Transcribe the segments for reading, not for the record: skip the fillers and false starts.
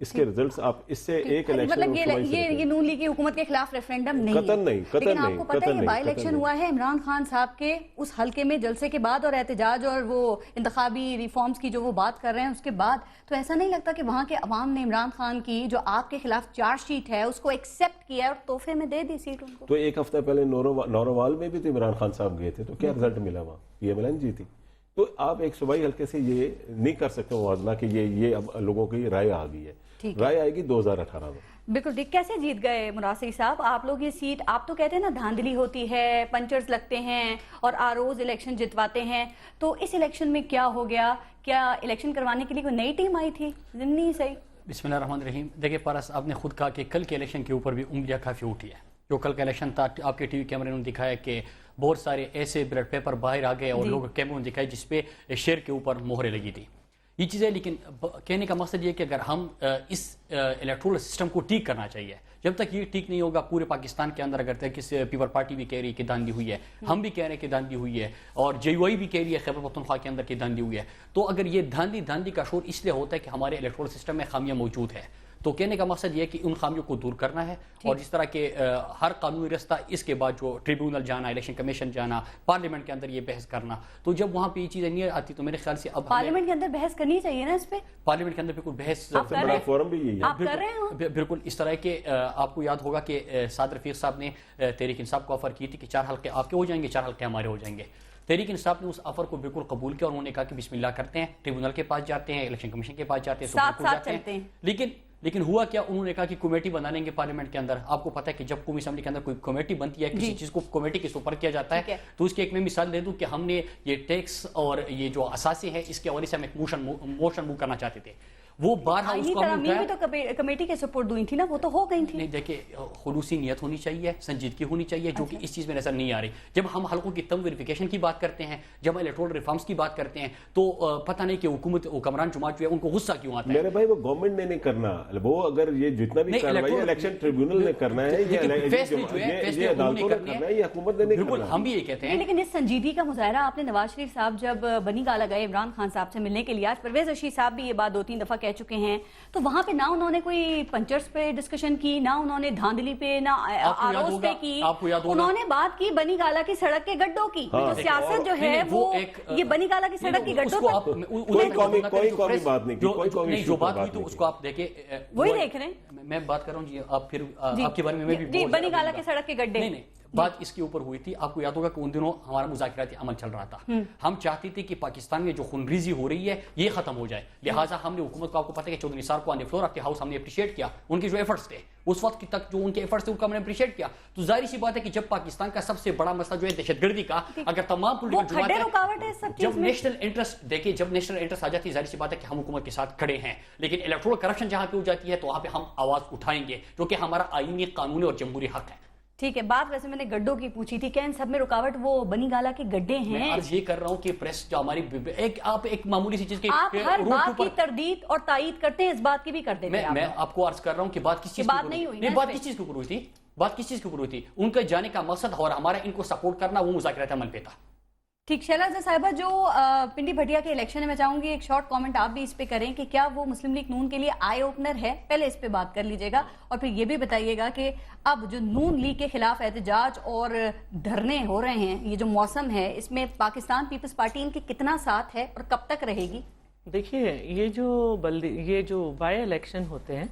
اس کے ریزلٹس آپ اس سے ایک الیکشن مطلب یہ نون لیگ کی حکومت کے خلاف ریفرینڈم نہیں ہے، قطعاً نہیں، قطعاً لیکن آپ نہیں، کو پتہ ہے یہ بائی الیکشن ہوا ہے عمران خان صاحب کے اس حلقے میں جلسے کے بعد اور احتجاج اور وہ انتخابی ریفارمز کی جو وہ بات کر رہے ہیں اس کے بعد، تو ایسا نہیں لگتا کہ وہاں کے عوام نے عمران خان کی جو آپ کے خلاف چارج شیٹ ہے اس کو ایکسیپٹ کیا اور تحفے میں دے دی سیٹ ان کو؟ تو ایک ہفتہ پہلے نوروال میں بھی تو عمران خان صاحب گئے تھے، تو کیا رزلٹ ملا وہاں؟ PMLN جیتی. تو آپ ایک صوبائی حلقے سے یہ نہیں کر سکتے موازنہ کہ یہ اب لوگوں کی رائے آ گئی ہے، رائے آئے گی 2018 میں. بالکل ٹھیک. کیسے جیت گئے مراسلی صاحب آپ لوگ یہ سیٹ؟ آپ تو کہتے ہیں نا دھاندلی ہوتی ہے، پنچرز لگتے ہیں اور آروز الیکشن جتواتے ہیں، تو اس الیکشن میں کیا ہو گیا؟ کیا الیکشن کروانے کے لیے کوئی نئی ٹیم آئی تھی؟ نہیں صحیح. بسم اللہ الرحمن الرحیم. دیکھیں پارس، آپ نے خود کہا کہ کل کے الیکشن کے اوپر بھی انگلیاں کافی اٹھی ہے. جو کل کا الیکشن تھا آپ کے ٹی وی کیمرے نے دکھایا کہ بہت سارے ایسے بیلٹ پیپر باہر آ گئے اور لوگ کیمروں نے دکھائے جس پہ شیر کے اوپر مہریں لگی تھی. یہ چیزیں، لیکن کہنے کا مقصد یہ کہ اگر ہم اس الیکٹرول سسٹم کو ٹھیک کرنا چاہیے، جب تک یہ ٹھیک نہیں ہوگا پورے پاکستان کے اندر، اگر کسی پیپل پارٹی بھی کہہ رہی ہے کہ دھاندلی ہوئی ہے، ہم بھی کہہ رہے ہیں کہ دھاندلی ہوئی ہے، اور JUI بھی کہہ رہی ہے خیبر پختونخوا کے اندر کہ دھاندلی ہوئی ہے، تو اگر یہ دھاندلی کا شور اس لیے ہوتا ہے کہ ہمارے الیکٹرول سسٹم میں خامیاں موجود ہے. تو کہنے کا مقصد یہ ہے کہ ان خامیوں کو دور کرنا ہے، اور جس طرح کہ ہر قانونی رستہ اس کے بعد جو ٹریبیونل جانا، الیکشن کمیشن جانا، پارلیمنٹ کے اندر یہ بحث کرنا، تو جب وہاں پہ یہ چیزیں نہیں آتی تو میرے خیال سے اب پارلیمنٹ کے اندر بحث کرنی چاہیے نا اس پہ. پارلیمنٹ کے اندر بالکل بحث بڑا فورم بھی یہی ہے. آپ کر رہے ہو بالکل اس طرح کہ آپ کو یاد ہوگا کہ سعد رفیق صاحب نے تحریک انصاف کو آفر کی تھی کہ 4 حلقے آپ کے ہو جائیں گے، 4 حلقے ہمارے ہو جائیں گے. تحریک انصاف نے اس آفر کو بالکل قبول کیا اور انہوں نے کہا کہ بسم اللہ کرتے ہیں، ٹریبونل کے پاس جاتے ہیں، الیکشن کمیشن کے پاس جاتے ہیں، ساتھ ساتھ چلتے ہیں. لیکن ہوا کیا، انہوں نے کہا کہ کمیٹی بنا لیں گے پارلیمنٹ کے اندر. آپ کو پتہ ہے کہ جب قومی اسمبلی کے اندر کوئی کمیٹی بنتی ہے، کسی چیز کو کمیٹی کے سپر کیا جاتا ہے، تو اس کی ایک میں مثال دے دوں کہ ہم نے یہ ٹیکس اور یہ جو اثاثے ہیں اس کے حوالے سے ہم ایک موشن موو کرنا چاہتے تھے. وہ بارہا اس کو ہم بھی تو کمیٹی کے سپورٹ ہوئی تھی نا، وہ تو ہو گئی تھی. نہیں دیکھیں، خلوصی نیت ہونی چاہیے، سنجیدگی ہونی چاہیے، جو کہ اس چیز میں نظر نہیں آ رہی. جب ہم حلقوں کی تم ویریفیکیشن کی بات کرتے ہیں، جب الیکٹرول ریفارمز کی بات کرتے ہیں، تو پتہ نہیں کہ حکمران جماعت جو ہے ان کو غصہ کیوں آتا ہے. میرے بھائی وہ گورنمنٹ نے نہیں کرنا، وہ اگر یہ جتنا بھی کارروائی الیکشن ٹریبیونل نے کرنا ہے، یہ عدالتوں نے کرنا ہے، یہ حکومت نے نہیں کرنا. بالکل ہم بھی یہ کہتے ہیں. لیکن اس سنجیدگی کا مظاہرہ آپ نے نواز شریف صاحب جب بنی گالہ گئے عمران خان صاحب سے ملنے کے لیے، آج پرویز رشید صاحب بھی یہ بات 2-3 دفعہ کہہ چکے ہیں، تو وہاں پہ نہ انہوں نے کوئی پنچرز پہ ڈسکشن کی، نہ انہوں نے دھاندلی پہ، نہ آروز پہ کی. انہوں نے بات کی بنی گالہ کی سڑک کے گڈھوں کی. تو سیاست جو ہے وہ یہ بنی گالہ کی سڑک کی گڈھوں پر کوئی قومی بات نہیں کی، کوئی قومی جو بات ہوئی تو اس کو آپ دیکھیں، وہی دیکھ رہے ہیں. میں بات کر رہا ہوں جی، آپ پھر آپ کے بارے میں بھی بنی گالہ کے سڑک کے گڈھے. نہیں بات اس کے اوپر ہوئی تھی. آپ کو یاد ہوگا کہ ان دنوں ہمارا مذاکراتی عمل چل رہا تھا. ہم چاہتے تھے کہ پاکستان میں جو خونریزی ہو رہی ہے یہ ختم ہو جائے، لہٰذا ہم نے حکومت کو، آپ کو پتہ ہے کہ چودھری نثار کو آن دی فلور آف دی ہاؤس ہم نے اپریشیٹ کیا، ان کے جو ایفرٹس تھے اس وقت تک، جو ان کے ایفرٹس تھے ان کا ہم نے اپریشیٹ کیا. تو ظاہر سی بات ہے کہ جب پاکستان کا سب سے بڑا مسئلہ جو ہے دہشت گردی کا، اگر تمام پولیٹیکل جماعتیں جب نیشنل انٹرسٹ دیکھیں، جب نیشنل انٹرسٹ آ جاتی ہے، ظاہر سی بات ہے کہ ہم حکومت کے ساتھ کھڑے ہیں. لیکن الیکٹرول کرپشن جہاں پہ ہو جاتی ہے تو وہاں پہ ہم آواز اٹھائیں گے، جو کہ ہمارا آئینی، قانونی اور جمہوری حق ہے. ٹھیک ہے. بات ویسے میں نے گڈھوں کی پوچھی تھی، کیا ان سب میں رکاوٹ وہ بنی گالہ کے گڈھے ہیں؟ میں عرض یہ کر رہا ہوں کہ پریس جو ہماری آپ ایک معمولی سی چیز کی، آپ ہر بات کی تردید اور تائید کرتے ہیں، اس بات کی بھی کر دیتے ہیں. میں آپ کو عرض کر رہا ہوں کہ بات کس چیز بات نہیں ہوئی، بات کس چیز کے اوپر ہوئی تھی، بات کس چیز کے اوپر ہوئی تھی. ان کا جانے کا مقصد اور ہمارا ان کو سپورٹ کرنا وہ مذاکرات عمل پہ تھا. ٹھیک. شہلا صاحبہ، جو پنڈی بھٹیا کے الیکشن ہے، میں چاہوں گی ایک شارٹ کامنٹ آپ بھی اس پہ کریں کہ کیا وہ مسلم لیگ نون کے لیے آئی اوپنر ہے؟ پہلے اس پہ بات کر لیجئے گا، اور پھر یہ بھی بتائیے گا کہ اب جو نون لیگ کے خلاف احتجاج اور دھرنے ہو رہے ہیں، یہ جو موسم ہے، اس میں پاکستان پیپلز پارٹی ان کے کتنا ساتھ ہے اور کب تک رہے گی؟ دیکھیے، یہ جو بائی الیکشن ہوتے ہیں،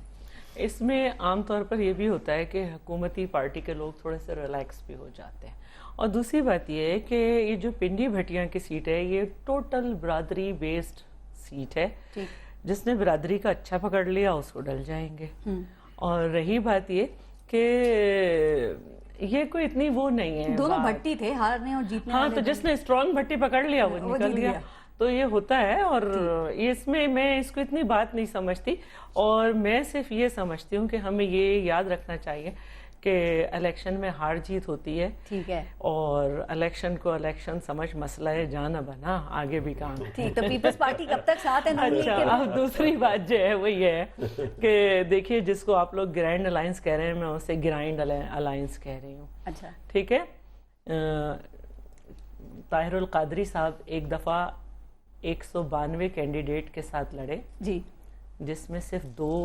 اس میں عام طور پر یہ بھی ہوتا ہے کہ حکومتی پارٹی کے لوگ تھوڑے سے ریلیکس بھی ہو جاتے ہیں. اور دوسری بات یہ ہے کہ یہ جو پنڈی بھٹیا کی سیٹ ہے، یہ ٹوٹل برادری بیسڈ سیٹ ہے. جس نے برادری کا اچھا پکڑ لیا اس کو ڈل جائیں گے. اور رہی بات یہ کہ یہ کوئی اتنی وہ نہیں ہے، دونوں بھٹی تھے، ہارنے اور جیتنے. ہاں، تو جس نے اسٹرانگ بھٹی پکڑ لیا وہ نکل گیا. تو یہ ہوتا ہے، اور اس میں اس کو اتنی بات نہیں سمجھتی. اور میں صرف یہ سمجھتی ہوں کہ ہمیں یہ یاد رکھنا چاہیے کہ الیکشن میں ہار جیت ہوتی ہے. ٹھیک ہے. اور الیکشن کو الیکشن سمجھ، مسئلہ ہے جان بنا، آگے بھی کام ہے. ٹھیک. تو پیپلز پارٹی کب تک ساتھ ہے؟ اچھا، اب دوسری بات جو ہے وہ یہ ہے کہ دیکھیے، جس کو آپ لوگ گرینڈ الائنس کہہ رہے ہیں، میں اسے گرائنڈ الائنس کہہ رہی ہوں. اچھا، ٹھیک ہے. طاہر القادری صاحب ایک دفعہ 192 کینڈیڈیٹ کے ساتھ لڑے، جی، جس میں صرف 2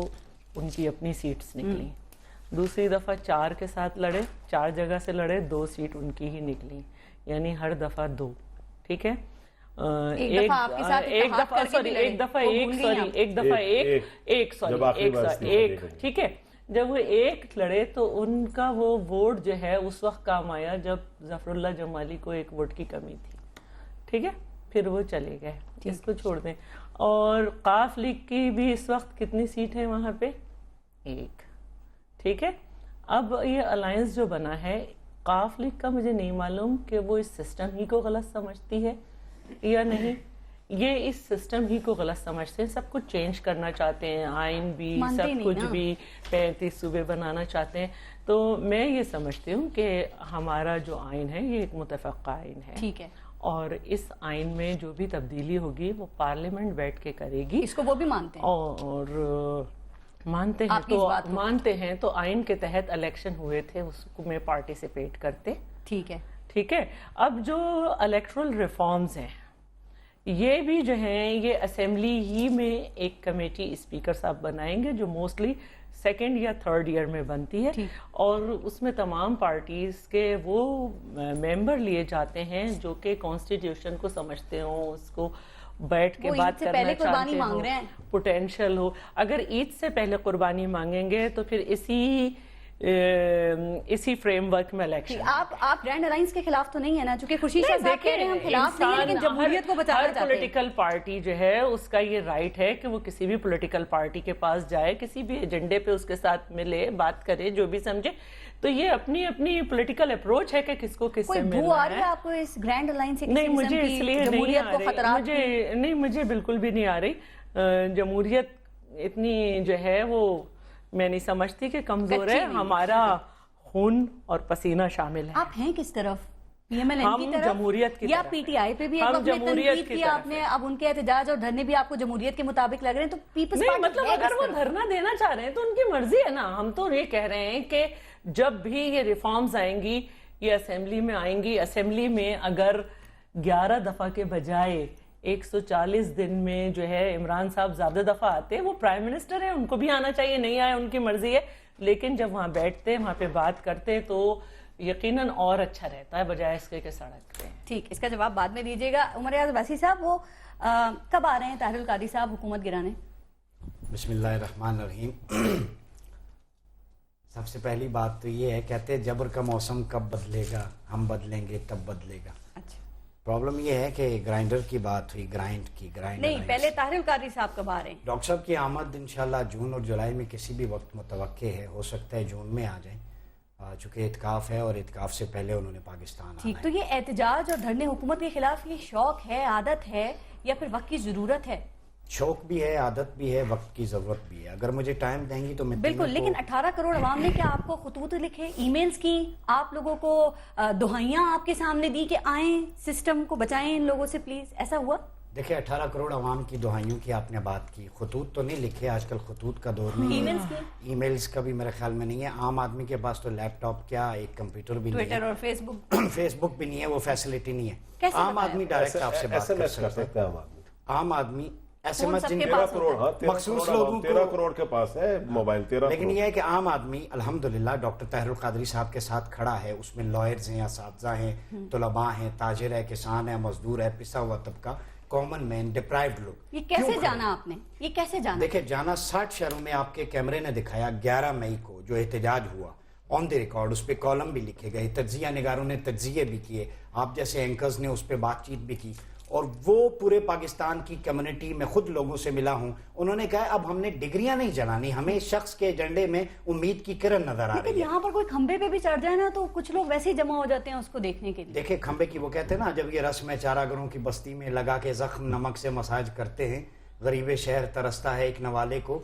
ان کی اپنی سیٹس نکلی. دوسری دفعہ 4 کے ساتھ لڑے, 4 جگہ سے لڑے, 2 سیٹ ان کی ہی نکلی, یعنی ہر دفعہ 2. ٹھیک ہے, ٹھیک ہے. جب وہ ایک لڑے تو ان کا وہ ووٹ جو ہے اس وقت کام آیا جب ظفر اللہ جمالی کو 1 ووٹ کی کمی تھی. ٹھیک ہے, پھر وہ چلے گئے, اس کو چھوڑ دیں. اور قاف لیگ کی بھی اس وقت کتنی سیٹ ہے وہاں پہ؟ 1. ٹھیک ہے, اب یہ الائنس جو بنا ہے قاف لیگ کا, مجھے نہیں معلوم کہ وہ اس سسٹم ہی کو غلط سمجھتی ہے یا نہیں. یہ اس سسٹم ہی کو غلط سمجھتے ہیں, سب کچھ چینج کرنا چاہتے ہیں, آئین بھی سب کچھ بھی 35 صوبے بنانا چاہتے ہیں. تو میں یہ سمجھتی ہوں کہ ہمارا جو آئین ہے یہ ایک متفقہ آئین ہے. ٹھیک ہے, اور اس آئین میں جو بھی تبدیلی ہوگی وہ پارلیمنٹ بیٹھ کے کرے گی. اس کو وہ بھی مانتے ہیں اور مانتے ہیں تو آئین کے تحت الیکشن ہوئے تھے, اس کو میں پارٹیسپیٹ کرتے. ٹھیک ہے, ٹھیک ہے. اب جو الیکٹرل ریفارمز ہیں یہ بھی جو ہیں یہ اسمبلی ہی میں ایک کمیٹی اسپیکر صاحب بنائیں گے جو موسٹلی 2nd یا 3rd ایئر میں بنتی ہے, اور اس میں تمام پارٹیز کے وہ ممبر لیے جاتے ہیں جو کہ کانسٹیٹیوشن کو سمجھتے ہوں, اس کو بیٹھ کے بات کرنا چاہتے ہوں, پوٹینشیل ہو. اگر عید سے پہلے قربانی مانگیں گے تو پھر اسی فریم ورک میں الیکشن. آپ گرینڈ الائنس کے خلاف تو نہیں ہے نا, چونکہ خورشید شاہ صاحب کہہ رہے ہیں ہم خلاف نہیں ہیں لیکن جمہوریت کو بچانا چاہتے ہیں. ہر پولیٹیکل پارٹی جو ہے اس کا یہ رائٹ ہے کہ وہ کسی بھی پولیٹیکل پارٹی کے پاس جائے, کسی بھی ایجنڈے پہ اس کے ساتھ ملے, بات کرے, جو بھی سمجھے. تو یہ اپنی اپنی پولیٹیکل اپروچ ہے کہ کس کو کس سے ملنا ہے. آپ کو اس گرینڈ الائنس سے نہیں, مجھے اس لیے نہیں, مجھے بالکل بھی نہیں آ رہی. جمہوریت اتنی جو ہے وہ میں نہیں سمجھتی کہ کمزور ہے. ہمارا خون اور پسینہ شامل ہے. آپ ہیں کس طرف؟ پی ایم ایل این کی طرف جمہوریت کی یا پی ٹی آئی پہ بھی ایک تنقید کی آپ نے؟ اب ان کے احتجاج اور دھرنے بھی آپ کو جمہوریت کے مطابق لگ رہے ہیں, تو پیپلز نہیں, مطلب اگر وہ دھرنا دینا چاہ رہے ہیں تو ان کی مرضی ہے نا. ہم تو یہ کہہ رہے ہیں کہ جب بھی یہ ریفارمز آئیں گی یہ اسمبلی میں آئیں گی, اسمبلی میں اگر 11 دفعہ کے بجائے 140 دن میں جو ہے عمران صاحب زیادہ دفعہ آتے, وہ پرائم منسٹر ہیں, ان کو بھی آنا چاہیے, نہیں آئے ان کی مرضی ہے. لیکن جب وہاں بیٹھتے وہاں پہ بات کرتے تو یقیناً اور اچھا رہتا ہے بجائے اس کے کہ سڑک پہ. ٹھیک, اس کا جواب بعد میں دیجیے گا. عمر ریاض عباسی صاحب, وہ کب آ رہے ہیں طاہر القادری صاحب حکومت گرانے؟ بسم اللہ الرحمن الرحیم. سب سے پہلی بات تو یہ ہے, کہتے ہیں جبر کا موسم کب بدلے گا, ہم بدلیں گے تب بدلے گا. پرابلم یہ ہے کہ گرائنڈر کی بات ہوئی, گرائنڈ نہیں, پہلے طاہر القادری صاحب کب آ رہے ہیں؟ ڈاکٹر صاحب کی آمد انشاءاللہ جون اور جولائی میں کسی بھی وقت متوقع ہے, ہو سکتا ہے جون میں آ جائیں, چونکہ اعتکاف ہے اور اعتکاف سے پہلے انہوں نے پاکستان آنا ہے. ٹھیک, تو یہ احتجاج اور دھرنے حکومت کے خلاف یہ شوق ہے, عادت ہے, یا پھر وقت کی ضرورت ہے؟ شوق بھی ہے, عادت بھی ہے, وقت کی ضرورت بھی ہے. اگر مجھے ٹائم دیں گی تو میں بالکل. لیکن 18 کروڑ عوام نے کیا آپ کو خطوط لکھے, ای میلز کی, آپ لوگوں کو دہائیاں آپ کے سامنے دی کہ آئیں سسٹم کو بچائیں ان لوگوں سے پلیز, ایسا ہوا؟ دیکھیں 18 کروڑ عوام کی دہائیوں کی آپ نے بات کی, خطوط تو نہیں لکھے, آج کل خطوط کا دور نہیں ہے, ای میلز کا بھی میرے خیال میں نہیں ہے. عام آدمی کے پاس تو لیپ ٹاپ کیا, ایک کمپیوٹر بھی نہیں ہے, ٹویٹر اور فیس بک بھی نہیں ہے, وہ فیسلٹی نہیں ہے. عام آدمی ڈائریکٹ آپ سے بات کر سکتے ہیں. عام آدمی ایس ایم ایس مخصوص لوگوں 13 کروڑ کے پاس ہے موبائل, 13. لیکن یہ ہے کہ عام آدمی الحمدللہ ڈاکٹر طاہر القادری صاحب کے ساتھ کھڑا ہے, اس میں لائرز ہیں, اساتذہ ہیں, طلباء ہیں, تاجر ہے, کسان ہے, مزدور ہے, پسا ہوا طبقہ, کامن مین, ڈپرائیوڈ لوگ. یہ کیسے جانا آپ نے, یہ کیسے جانا؟ دیکھیں جانا 60 شہروں میں آپ کے کیمرے نے دکھایا. 11 مئی کو جو احتجاج ہوا آن دی ریکارڈ, اس پہ کالم بھی لکھے گئے, تجزیہ نگاروں نے تجزیے بھی کیے, آپ جیسے اینکرز نے اس پہ بات چیت بھی کی, اور وہ پورے پاکستان کی کمیونٹی میں خود لوگوں سے ملا ہوں, انہوں نے کہا اب ہم نے ڈگریاں نہیں جلانی, ہمیں شخص کے ایجنڈے میں امید کی کرن نظر آ رہی ہے. یہاں پر کوئی کھمبے پہ بھی چڑھ جائے نا تو کچھ لوگ ویسے ہی جمع ہو جاتے ہیں اس کو دیکھنے کے لیے. دیکھیں کھمبے کی وہ کہتے ہیں نا, جب یہ رسم ہے چارہ گروں کی بستی میں لگا کے زخم نمک سے مساج کرتے ہیں, غریب شہر ترستا ہے ایک نوالے کو,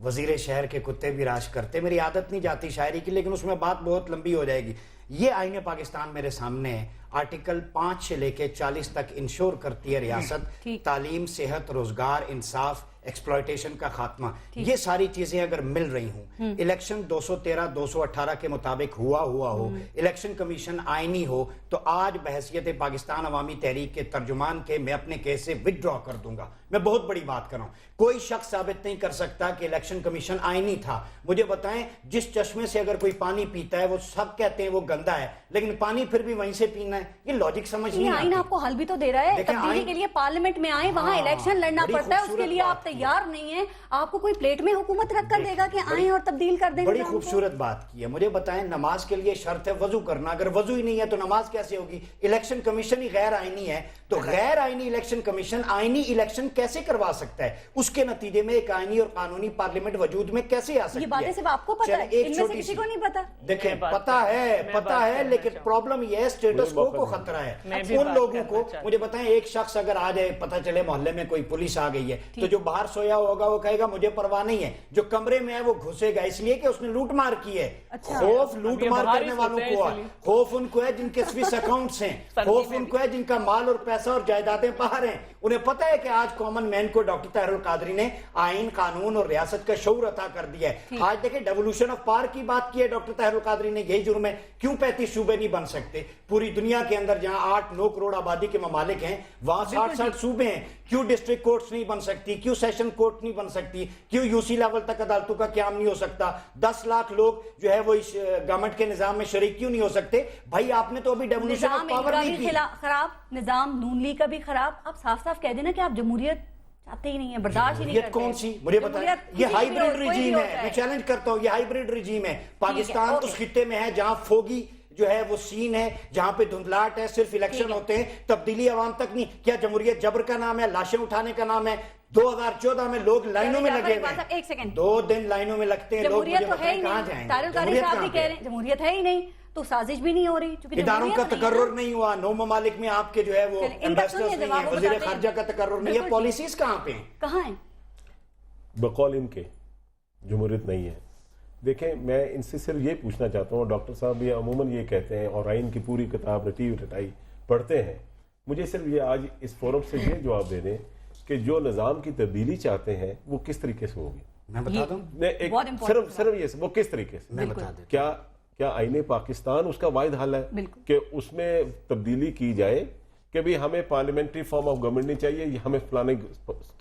وزیر شہر کے کتے بھی راش کرتے. میری عادت نہیں جاتی شاعری کی, لیکن اس میں بات بہت لمبی ہو جائے گی. یہ آئین پاکستان میرے سامنے ہے، آرٹیکل 5 سے لے کے 40 تک انشور کرتی ہے ریاست تعلیم، صحت، روزگار، انصاف، ایکسپلائٹیشن کا خاتمہ. یہ ساری چیزیں اگر مل رہی ہوں، الیکشن 213 218 کے مطابق ہوا ہو، الیکشن کمیشن آئینی ہو، تو آج بحیثیت پاکستان عوامی تحریک کے ترجمان کے میں اپنے کیس سے وڈرا کر دوں گا. میں بہت بڑی بات کر رہا ہوں. کوئی شخص ثابت نہیں کر سکتا کہ الیکشن کمیشن آئینی تھا. مجھے بتائیں، جس چشمے سے اگر کوئی پانی پیتا ہے وہ سب کہتے ہیں وہ گندا ہے، لیکن پانی پھر بھی وہیں سے پینا ہے. یہ لاجک سمجھ نہیں آئین آپ کو حل بھی تو دے رہا ہے. تبدیلی کے لیے پارلیمنٹ میں آئیں، وہاں الیکشن لڑنا پڑتا ہے، اس کے لیے آپ تیار نہیں ہیں. آپ کو کوئی پلیٹ میں حکومت رکھ کر دے گا کہ آئیں اور تبدیل کر دیں. بڑی خوبصورت بات کی ہے. مجھے بتائیں، نماز کے لیے شرط ہے وضو کرنا. اگر وضو ہی نہیں ہے تو نماز کیسے ہوگی؟ الیکشن کمیشن ہی غیر آئینی ہے، تو غیر آئینی الیکشن کمیشن آئینی الیکشن کیسے کروا سکتا ہے؟ اس کے نتیجے میں ایک آئینی اور قانونی پارلیمنٹ وجود میں کیسے آ سکتی ہے؟ یہ باتیں صرف آپ کو پتہ ہے، ان میں سے کسی کو نہیں پتا. دیکھیں، پتا ہے لیکن پرابلم یہ ہے سٹیٹس کو خطرہ ہے ان لوگوں کو. مجھے بتائیں، ایک شخص اگر آ جائے، پتا چلے محلے میں کوئی پولیس آ گئی ہے، تو جو باہر سویا ہوگا وہ کہے گا مجھے پرواہ نہیں ہے. جو کمرے میں ہے وہ گھسے گا، اس لیے کہ اس نے لوٹ مار کی ہے. خوف لوٹ مار کرنے والوں کو ہے، خوف ان کو ہے جن کے سوئس اکاؤنٹس ہیں، خوف ان کو ہے جن کا مال اور پیسہ اور جائیدادیں باہر ہیں. انہیں پتہ ہے کہ آج کامن مین کو ڈاکٹر طاہر القادری نے آئین، قانون اور ریاست کا شعور عطا کر دیا ہے. آج دیکھیں، ڈیولوشن آف پاور کی بات کی ہے ڈاکٹر طاہر القادری نے. یہی جرم ہے. کیوں 35 صوبے نہیں بن سکتے؟ پوری دنیا کے اندر جہاں 8-9 کروڑ آبادی کے ممالک ہیں، وہاں 60 صوبے ہیں. کیوں ڈسٹرکٹ کورٹس نہیں بن سکتی؟ کیوں سیشن کورٹ نہیں بن سکتی؟ کیوں یو سی لیول تک عدالتوں کا قیام نہیں ہو سکتا؟ 10 لاکھ لوگ جو ہے وہ اس گورنمنٹ کے نظام میں شریک کیوں نہیں ہو سکتے؟ بھائی آپ نے تو ابھی ڈیولوشن آف پاور نہیں کی. خراب نظام، نون لیگ کا بھی خراب. آپ صاف صاف کہہ دینا کہ آپ جمہوریت چاہتے ہی نہیں ہیں، برداشت ہی نہیں کرتے. کون سی؟ مجھے بتائیں. یہ ہائیبریڈ رجیم ہے. میں چیلنج کرتا ہوں، یہ ہائیبریڈ رجیم ہے. پاکستان اس خطے میں ہے جہاں فوگی جو ہے وہ سین ہے، جہاں پہ دھندلاہٹ ہے، صرف الیکشن ہوتے ہیں، تبدیلی عوام تک نہیں. کیا جمہوریت جبر کا نام ہے؟ لاشیں اٹھانے کا نام ہے؟ 2014 میں لوگ لائنوں میں لگے ہوئے ہیں. ایک سیکنڈ، 2 دن لائنوں میں لگتے ہیں لوگ. جمہوریت تو ہے ہی نہیں. طاہر القادری صاحب بھی کہہ رہے ہیں جمہوریت ہے ہی نہیں، تو سازش بھی نہیں ہو رہی. اداروں کا تقرر نہیں ہوا. 9 ممالک میں آپ کے جو ہے وہ ایمبیسڈرز نہیں ہیں، وزیر خارجہ کا تقرر نہیں ہے. پالیسیز کہاں پہ ہیں؟ کہاں ہیں؟ بقول ان کے جمہوریت نہیں ہے. دیکھیں، میں ان سے صرف یہ پوچھنا چاہتا ہوں، ڈاکٹر صاحب بھی عموماً یہ کہتے ہیں اور آئین کی پوری کتاب رٹی رٹائی پڑھتے ہیں. مجھے صرف یہ آج اس فورم سے یہ جواب دے دیں کہ جو نظام کی تبدیلی چاہتے ہیں وہ کس طریقے سے ہوگی. میں بتا دوں، صرف یہ وہ کس طریقے سے. میں بتا دوں، کیا آئین پاکستان اس کا واحد حل ہے کہ اس میں تبدیلی کی جائے کہ بھی ہمیں پارلیمنٹری فارم آف گورنمنٹ نہیں چاہیے، ہمیں فلانے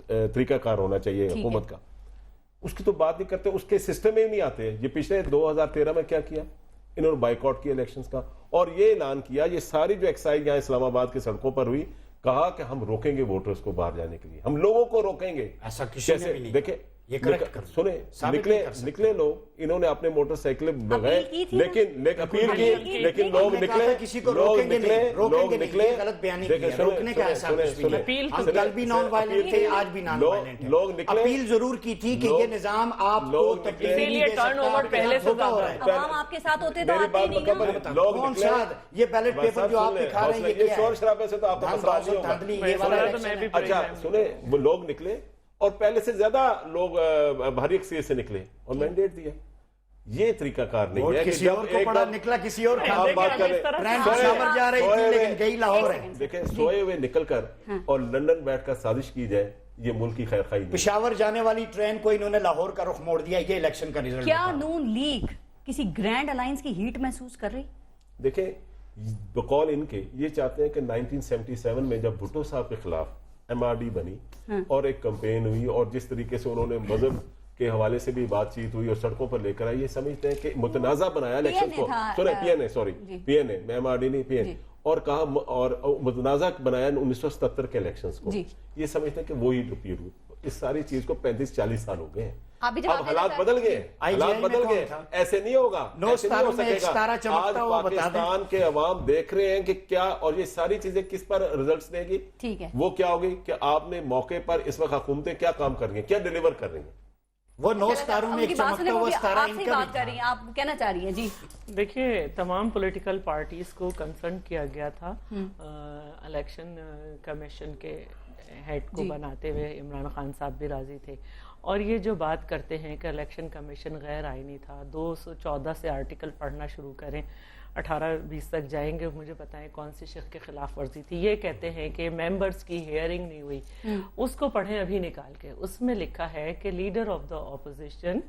طریقہ کار ہونا چاہیے حکومت کا. اس کی تو بات نہیں کرتے، اس کے سسٹم میں نہیں آتے. یہ پچھلے 2013 میں کیا کیا انہوں نے؟ بائیکاٹ کیا الیکشنز کا، اور یہ اعلان کیا، یہ ساری جو ایکسائز یہاں اسلام آباد کی سڑکوں پر ہوئی، کہا کہ ہم روکیں گے ووٹرز کو باہر جانے کے لیے، ہم لوگوں کو روکیں گے. ایسا کسی نے بھی نہیں. دیکھیں، یہ کریکٹ کر سنیں، نکلے لوگ، انہوں نے اپنے موٹر سائیکل بغیر لیکن اپیل کی، لیکن لوگ نکلے، کسی کو روکیں گے نہیں، غلط بیانی کی ہے. روکنے کا ایسا کچھ بھی نہیں. ہم کل بھی نان وائلنٹ تھے، آج بھی نان وائلنٹ ہیں. لوگ نکلے، اپیل ضرور کی تھی کہ یہ نظام آپ کو تبدیلی نہیں دے سکتا. عوام آپ کے ساتھ ہوتے تو آتے نہیں. کون سا یہ بیلٹ پیپر جو آپ دکھا رہے ہیں یہ شور شرابے سے تو آپ کو اچھا سنیں، وہ لوگ نکلے اور پہلے سے زیادہ لوگ بھاری اکثریت سے نکلے اور مینڈیٹ دیا. یہ طریقہ کار نہیں ہے. کسی اور کو پڑا نکلا، کسی اور آپ بات کر رہے. دیکھیں، سوئے ہوئے نکل کر اور لندن بیٹھ کر سازش کی جائے، یہ ملک کی خیر خواہی نہیں. پشاور جانے والی ٹرین کو انہوں نے لاہور کا رخ موڑ دیا. یہ الیکشن کا رزلٹ. کیا نون لیگ کسی گرینڈ الائنس کی ہیٹ محسوس کر رہی؟ دیکھیں، بقول ان کے یہ چاہتے ہیں کہ 1977 میں جب بھٹو صاحب کے خلاف ایم آر ڈی بنی اور ایک کمپین ہوئی اور جس طریقے سے انہوں نے مذہب کے حوالے سے بھی بات چیت ہوئی اور سڑکوں پر لے کر آئی، یہ سمجھتے ہیں کہ متنازع بنایا الیکشن کو. سنیں، پی این اے، میں ایم آر ڈی نہیں، پی این اے، اور کہا اور متنازع بنایا 1977 کے الیکشنز کو. یہ سمجھتے ہیں کہ وہی ریپیٹ ہوئی. اس ساری چیز کو 35-40 سال ہو گئے ہیں. اب حالات بدل گئے، ایسے نہیں ہوگا، ایسے نہیں ہو سکے گا. آج پاکستان کے عوام دیکھ رہے ہیں کہ کیا، اور یہ ساری چیزیں کس پر ریزلٹس دے گی. وہ کیا ہوگی کہ آپ نے موقع پر اس وقت حکومتیں کیا کام کر رہی ہیں، کیا ڈیلیور کر رہی ہیں. وہ 9 ستاروں میں ایک چمکتا ہوا ستارہ ان کا بات کر رہی ہیں. آپ کہنا چاہ رہی ہیں؟ جی دیکھیے، تمام پولیٹیکل پارٹیز کو کنسرن کیا گیا تھا الیکشن کمیشن کے ہیڈ کو بناتے ہوئے. عمران خان صاحب بھی راضی تھے، اور یہ جو بات کرتے ہیں کہ الیکشن کمیشن غیر آئینی تھا، 214 سے آرٹیکل پڑھنا شروع کریں. 18-20 تک جائیں گے. مجھے بتائیں کون سی شق کی خلاف ورزی تھی. یہ کہتے ہیں کہ ممبرز کی ہیئرنگ نہیں ہوئی. اس کو پڑھیں ابھی نکال کے. اس میں لکھا ہے کہ لیڈر آف دا اپوزیشن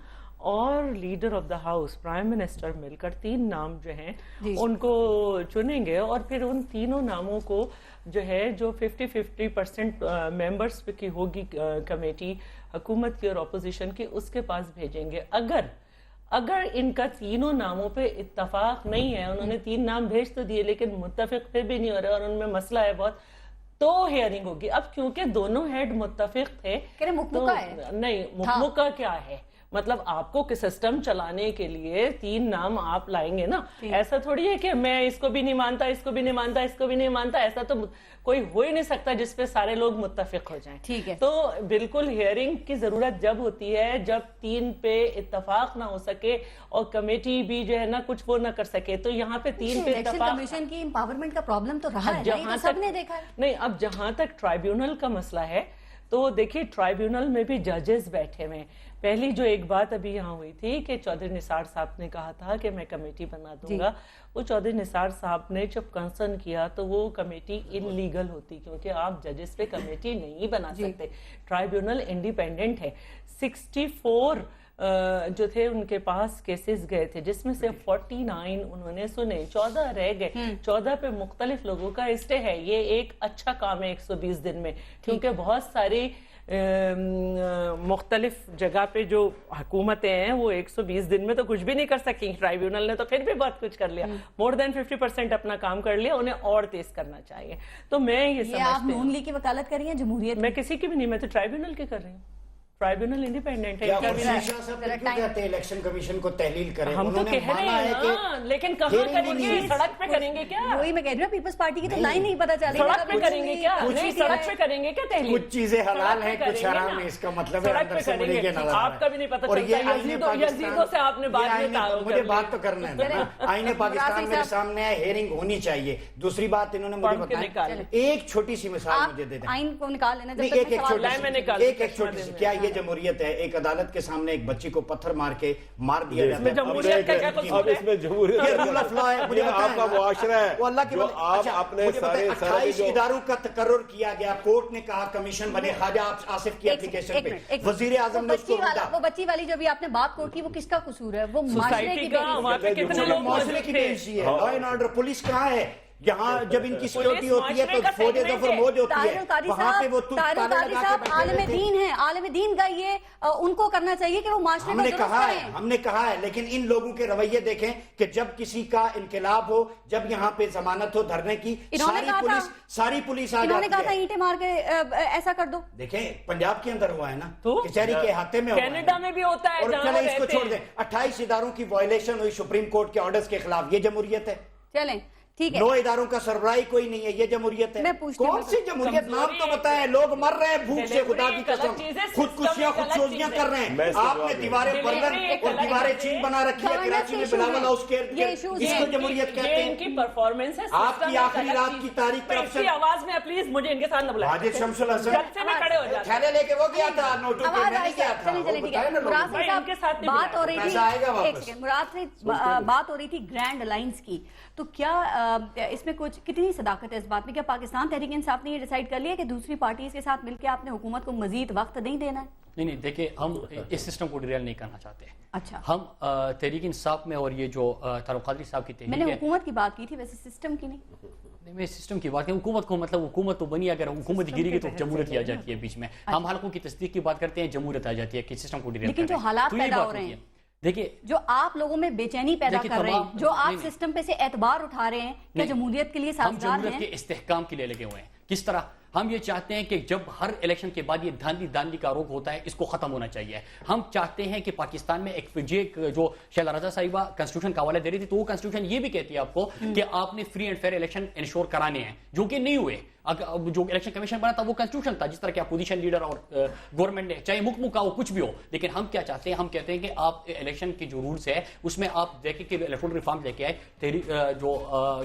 اور leader of the house prime minister مل کر 3 نام جو ہیں ان کو چنیں گے, اور پھر ان تینوں ناموں کو جو ہے جو 50-50% ممبرز کی ہوگی کمیٹی حکومت کی اور اپوزیشن کی, اس کے پاس بھیجیں گے. اگر ان کا تینوں ناموں پہ اتفاق نہیں ہے, انہوں نے 3 نام بھیج تو دیے لیکن متفق پھر بھی نہیں ہو رہے اور ان میں مسئلہ ہے بہت, تو ہیئرنگ ہوگی. اب کیونکہ دونوں ہیڈ متفق تھے, نہیں مکمکہ کیا ہے, مطلب آپ کو سسٹم چلانے کے لیے 3 نام آپ لائیں گے نا. ایسا تھوڑی ہے کہ میں اس کو بھی نہیں مانتا, اس کو بھی نہیں مانتا, اس کو بھی نہیں مانتا. ایسا تو کوئی ہو ہی نہیں سکتا جس پہ سارے لوگ متفق ہو جائیں. ٹھیک ہے, تو بالکل ہیئرنگ کی ضرورت جب ہوتی ہے جب 3 پہ اتفاق نہ ہو سکے اور کمیٹی بھی جو ہے نا کچھ وہ نہ کر سکے. تو یہاں پہ 3 پہ اتفاق, کمیشن کی امپاورمنٹ کا پرابلم تو رہا ہے, یہ تو سب نے دیکھا ہے. نہیں, اب جہاں تک ٹرائیبیونل کا مسئلہ ہے تو دیکھیے ٹرائیبیونل میں بھی ججز بیٹھے ہوئے ہیں. پہلی جو ایک بات ابھی یہاں ہوئی تھی کہ چودھری نثار صاحب نے کہا تھا کہ میں کمیٹی بنا دوں گا, وہ چودھری نثار صاحب نے جب کنسرن کیا تو وہ کمیٹی انلیگل ہوتی, کیونکہ آپ ججز پہ کمیٹی نہیں بنا سکتے. ٹرائیبیونل انڈیپینڈنٹ ہے. 64 جو تھے ان کے پاس کیسز گئے تھے, جس میں سے 49 انہوں نے سنے, 14 رہ گئے. 14 پہ مختلف لوگوں کا اسٹے ہے. یہ ایک اچھا کام ہے 120 دن میں, کیونکہ بہت ساری مختلف جگہ پہ جو حکومتیں ہیں وہ 120 دن میں تو کچھ بھی نہیں کر سکیں. ٹرائیبیونل نے تو پھر بھی بہت کچھ کر لیا, مور دین 50% اپنا کام کر لیا. انہیں اور تیز کرنا چاہیے. تو میں یہ سمجھتی ہوں, آپ نون لیگ کی وکالت کر رہی ہیں جمہوریت میں کسی کی بھی نہیں, میں تو ٹرائیبیونل کی کر رہی ہوں. ٹرائیبیونل انڈیپینڈنٹ ہے. الیکشن کمیشن کو تحلیل کریں, ہم تو کہہ رہے ہیں لیکن کہاں کریں گے, سڑک پہ کریں گے کیا؟ وہی میں کہہ رہی ہوں, پیپلز پارٹی کی تو لائن نہیں پتا چل رہی. سڑک پہ کریں گے کیا؟ نہیں, سڑک پہ کریں گے کیا تحلیل؟ کچھ چیزیں حلال ہیں کچھ حرام ہیں, اس کا مطلب ہے سڑک پہ کریں گے. آپ کا بھی نہیں پتا چلتا, یزیدوں سے آپ نے بعد میں تعارف کر لیا. مجھے بات تو کرنا ہے نا. آئین پاکستان میرے سامنے ہے, ہیئرنگ ہونی چاہیے. دوسری بات انہوں نے مجھے بتایا, ایک چھوٹی سی مثال مجھے دے دیں. آئین کو نکال لینا, ایک چھوٹی سی, کیا یہ جمہوریت ہے؟ ایک عدالت کے سامنے ایک بچی کو پتھر مار کے مار دیا جاتا ہے. جمہوریت کا کیا قصور ہے؟ اس میں جمہوریت یہ رول آف لا ہے. مجھے آپ کا معاشرہ ہے, وہ اللہ کے جو آپ اپنے سارے 28 اداروں کا تقرر کیا گیا. کورٹ نے کہا کمیشن بنے, خواجہ آصف کی اپلیکیشن پہ وزیر اعظم نے اس کو روکا. وہ بچی والی جو بھی آپ نے بات کوٹ کی, وہ کس کا قصور ہے؟ وہ معاشرے کی معاشرے کی بے حیثیت ہے. لا اینڈ آرڈر پولیس کہاں ہے؟ یہاں جب ان کی سیکورٹی ہوتی ہے تو فوج ظفر موج ہوتی ہے, وہاں پہ وہ تالے لگا کے عالم دین ہے. عالم دین کا یہ ان کو کرنا چاہیے کہ وہ معاشرے کو درست کریں. ہم نے کہا ہے, لیکن ان لوگوں کے رویے دیکھیں کہ جب کسی کا انقلاب ہو, جب یہاں پہ ضمانت ہو دھرنے کی, ساری پولیس آ جاتی ہے. انہوں نے کہا تھا اینٹیں مار کے ایسا کر دو. دیکھیں پنجاب کے اندر ہوا ہے نا, کچہری کے احاطے میں, کینیڈا میں بھی ہوتا ہے. اور چلیں اس کو چھوڑ دیں, 28 اداروں کی وائلیشن ہوئی سپریم کورٹ کے آرڈرز کے خلاف, یہ جمہوریت ہے؟ چلیں ٹھیک ہے. 9 اداروں کا سربراہی کوئی نہیں ہے, یہ جمہوریت ہے. کون سی جمہوریت؟ نام تو بتائیں. لوگ مر رہے ہیں بھوک سے, خدا کی قسم, خودکشیاں خودسوزیاں کر رہے ہیں. آپ نے دیواریں برلن اور دیواریں چین بنا رکھی ہے کراچی میں بلاول ہاؤس کے, اس کو جمہوریت کہتے ہیں. ان کی پرفارمنس ہے. آپ کی آخری رات کی تاریخ طرف سے آواز میں پلیز مجھے ان کے ساتھ نہ بلائیں. واجد شمس الحسن جلسے میں کھڑے ہو جاتے, تھیلے لے کے وہ گیا تھا, نوٹو پہ میں نہیں گیا تھا. مراد صاحب کے ساتھ بات ہو رہی تھی, مراد سے بات ہو رہی تھی گرینڈ الائنس کی, تو کیا اس میں کچھ کتنی صداقت ہے اس بات میں؟ کیا پاکستان تحریک انصاف نے یہ ڈیسائیڈ کر لیا کہ دوسری پارٹیز کے ساتھ مل کے آپ نے حکومت کو مزید وقت نہیں دینا ہے؟ نہیں دیکھیں, ہم اس سسٹم کو ڈیریل نہیں کرنا چاہتے. اچھا, ہم تحریک انصاف میں, اور یہ جو طارق قادری صاحب کی تحریک ہے, میں نے حکومت کی بات کی تھی, ویسے سسٹم کی نہیں. میں سسٹم کی بات کروں, حکومت کو مطلب حکومت تو بنی, اگر حکومت گری گی تو جمہوریت آ جاتی ہے بیچ میں. ہم حلقوں کی تصدیق کی بات کرتے ہیں, جمہوریت آ جاتی ہے کہ سسٹم کو ڈیریل. لیکن جو حالات پیدا ہو رہے ہیں, دیکھیے جو آپ لوگوں میں بے چینی پیدا کر رہے ہیں, جو آپ سسٹم پہ سے اعتبار اٹھا رہے ہیں, کیا جمہوریت کے لیے سازگار ہیں؟ ہم جمہوریت کے استحکام کے لیے لگے ہوئے ہیں. کس طرح؟ ہم یہ چاہتے ہیں کہ جب ہر الیکشن کے بعد یہ دھاندلی کا آروپ ہوتا ہے, اس کو ختم ہونا چاہیے. ہم چاہتے ہیں کہ پاکستان میں ایک جو شیلا رضا صاحبہ کنسٹیٹیوشن کا حوالہ دے رہی تھی, تو وہ کنسٹیٹیوشن یہ بھی کہتی ہے آپ کو کہ آپ نے free and fair election ensure کرانے ہیں, جو کہ نہیں ہوئے. جو الیکشن کمیشن بنا تھا وہ کنسٹیٹیوشن تھا, جس طرح کہ اپوزیشن لیڈر اور گورنمنٹ نے, چاہے مکمل کا ہو کچھ بھی ہو. لیکن ہم کیا چاہتے ہیں, ہم کہتے ہیں کہ آپ الیکشن کے جو رولز ہے اس میں آپ دیکھیں کہ الیکٹورل ریفارم لے کے آئے. جو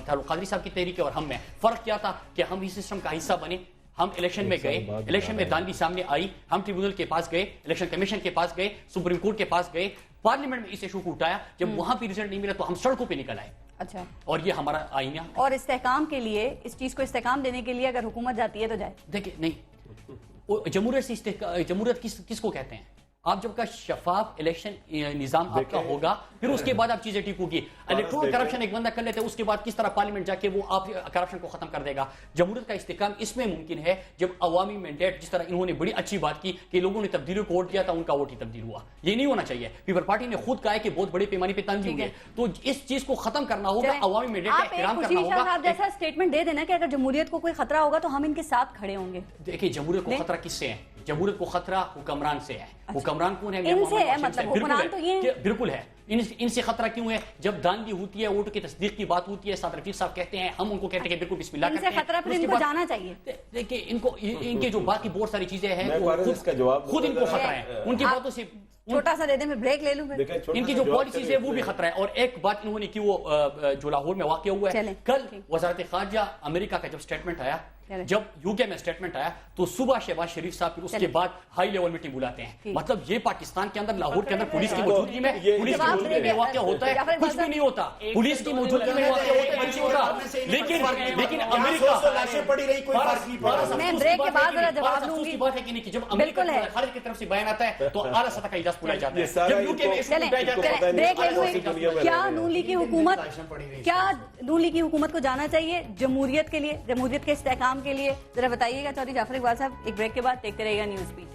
طارق قادری صاحب کی تحریک ہے اور ہم میں فرق کیا تھا کہ ہم اس سسٹم کا حصہ بنے. ہم الیکشن میں گئے, الیکشن میں دھاندلی سامنے آئی, ہم ٹریبیونل کے پاس گئے, الیکشن کمیشن کے پاس گئے, سپریم کورٹ کے پاس گئے, پارلیمنٹ میں اس ایشو کو اٹھایا. جب وہاں پہ ریزلٹ نہیں ملا تو ہم سڑکوں پہ نکل آئے. اچھا، اور یہ ہمارا آئینہ. اور استحکام کے لیے اس چیز کو استحکام دینے کے لیے اگر حکومت جاتی ہے تو جائے. دیکھیں نہیں، جمہوریت کس کو کہتے ہیں؟ آپ جب کا شفاف الیکشن نظام آپ کا ہوگا پھر اس کے بعد آپ چیزیں ٹھیک ہوگی. الیکٹرول کرپشن ایک بندہ کر لیتے ہیں، اس کے بعد کس طرح پارلیمنٹ جا کے وہ آپ کرپشن کو ختم کر دے گا. جمہوریت کا استحکام اس میں ممکن ہے جب عوامی مینڈیٹ، جس طرح انہوں نے بڑی اچھی بات کی کہ لوگوں نے تبدیلیوں کو ووٹ دیا تھا، ان کا ووٹ ہی تبدیل ہوا. یہ نہیں ہونا چاہیے. پیپل پارٹی نے خود کہا ہے کہ بہت بڑے پیمانے پہ تنظیم ہوئی ہے، تو اس چیز کو ختم کرنا ہوگا، عوامی مینڈیٹ کا احترام کرنا ہوگا. آپ جیسا اسٹیٹمنٹ دے دینا کہ اگر جمہوریت کو کوئی خطرہ ہوگا تو ہم ان کے ساتھ کھڑے ہوں گے. دیکھیے جمہوریت کو خطرہ کس سے ہے؟ جمہوریت کو خطرہ حکمران سے ہے. حکمران کون ہے؟ ان سے ہے، مطلب حکمران تو یہ بالکل ہے. ان سے خطرہ کیوں ہے؟ جب دھاندلی ہوتی ہے، ووٹ کی تصدیق کی بات ہوتی ہے، سعد رفیق صاحب کہتے ہیں، ہم ان کو کہتے ہیں کہ بالکل بسم اللہ کرتے ہیں. ان سے خطرہ پھر ان کو جانا چاہیے. دیکھیں ان کے جو باقی بہت ساری چیزیں ہیں خود ان کو خطرہ ہے. ان کی باتوں سے چھوٹا سا دے دیں، میں بریک لے لوں. ان کی جو پالیسیز ہے وہ بھی خطرہ ہے. اور ایک بات انہوں نے کی، وہ جو لاہور میں واقع ہوا ہے کل، وزارت خارجہ امریکہ کا جب اسٹیٹمنٹ آیا، جب یو کے میں اسٹیٹمنٹ آیا تو صبح شہباز شریف صاحب پھر اس کے بعد ہائی لیول میٹنگ بلاتے ہیں. مطلب یہ پاکستان کے اندر، لاہور کے اندر پولیس کی موجودگی میں واقع ہوتا ہے، کچھ بھی نہیں ہوتا. پولیس کی موجودگی میں واقع ہوتا ہے، کچھ نہیں ہوتا. لیکن امریکہ، میں بریک کے بعد ذرا جواب دوں گی. بات ہے کہ نہیں کہ جب امریکہ خارج کی طرف سے بیان آتا ہے تو اعلیٰ سطح کا اجلاس بلایا جاتا ہے. جب یو کے میں بریک لے لوں. کیا نون لیگ کی حکومت کو جانا چاہیے جمہوریت کے لیے، جمہوریت کے استحکام کے لیے؟ ذرا بتائیے گا چودھری جعفر اقبال صاحب. ایک بریک کے بعد دیکھتے رہیے گا نیوز بیٹ.